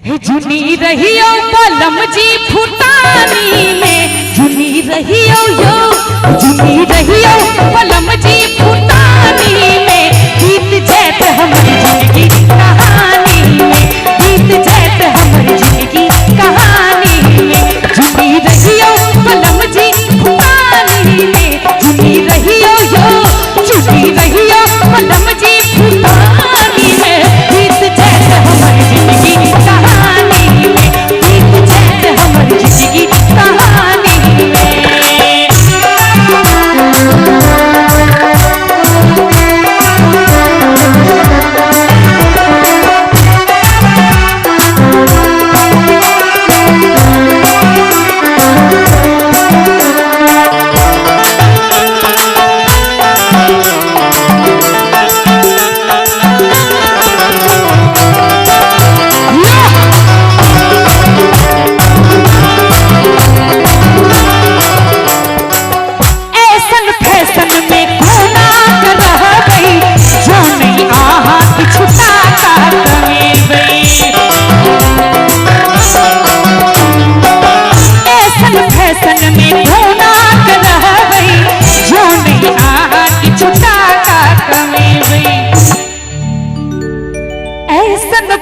हे जुनी रहियो बलम जी फुटानी में, जुनी रहियो यो, जुनी रहियो बलम जी फुटानी में, बीत जात हमारी जिंदगी कहानी में, बीत जात हमारी जिंदगी कहानी में, जुनी रहियो बलम जी फुटानी में, जुनी रहियो यो, जुनी रहियो बलम जी फुटानी में, बीत जात हमारी जिंदगी कहानी में, बीत जात हमारी जिंदगी कहानी में।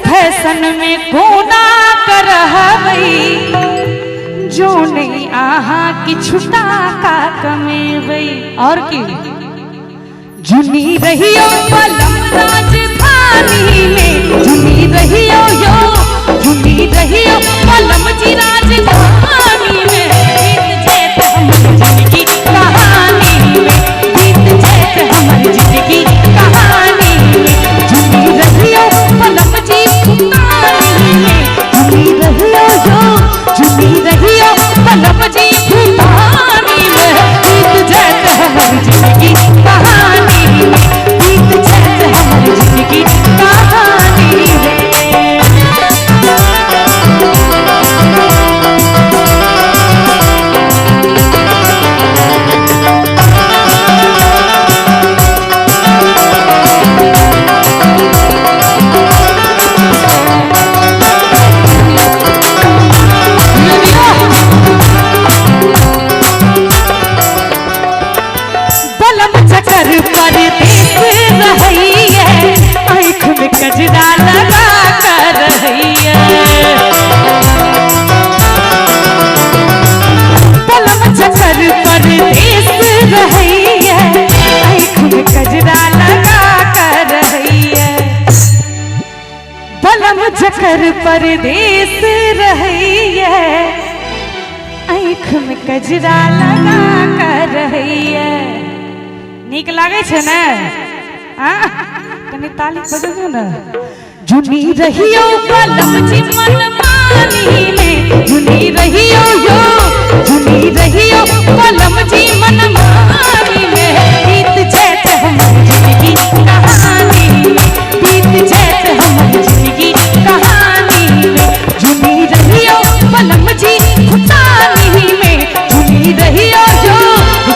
फैशन में कोना कर हवई, जो नहीं आहा की छुटा का कमेवई। और की जुनी रहियो बलम राजधानी में, जुनी रहियो यो, जुनी रहियो बलम जी राजधानी में, बीत जात हमारी जिंदगी कहानी में, बीत जात हमारी जिंदगी कहानी में, जुनी रहियो बलम जी फुटानी में, जुनी रहियो यो, जुनी रहियो बलम जी फुटानी में, बीत जात हमारी जिंदगी कहानी में, बीत जात हमारी जिंदगी कहानी में। कजरा लगा कर रही है, बलम चक्कर परदेस रही है, आँख में कजरा लगा कर रही है, बलम चक्कर परदेस रही है, आँख में कजरा लगा कर रही है। नीक लागे छे ना? कनी ताली बजाओ ना। जुनी रहियो बलम जी मनमानी में, जुनी रहियो यो, जुनी रहियो बलम जी मनमानी में, बीत जात हमारी जिंदगी कहानी में, बीत जात हमारी जिंदगी कहानी में, जुनी रहियो बलम जी फुटानी में, जुनी रहियो यो,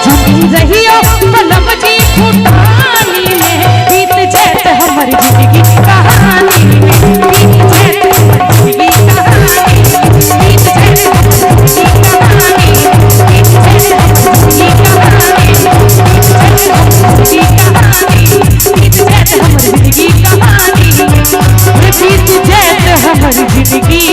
जुनी रहियो बलम जी फुटानी में, बीत जात हमारी जिंदगी कहानी में, बीत जात हमारी जिंदगी कहानी में, बीत जात हमारी जिंदगी कहानी में, बीत जात हमारी जिंदगी कहानी में, बीत जात हमारी जिंदगी कहानी में, बीत जात हमारी जिंदगी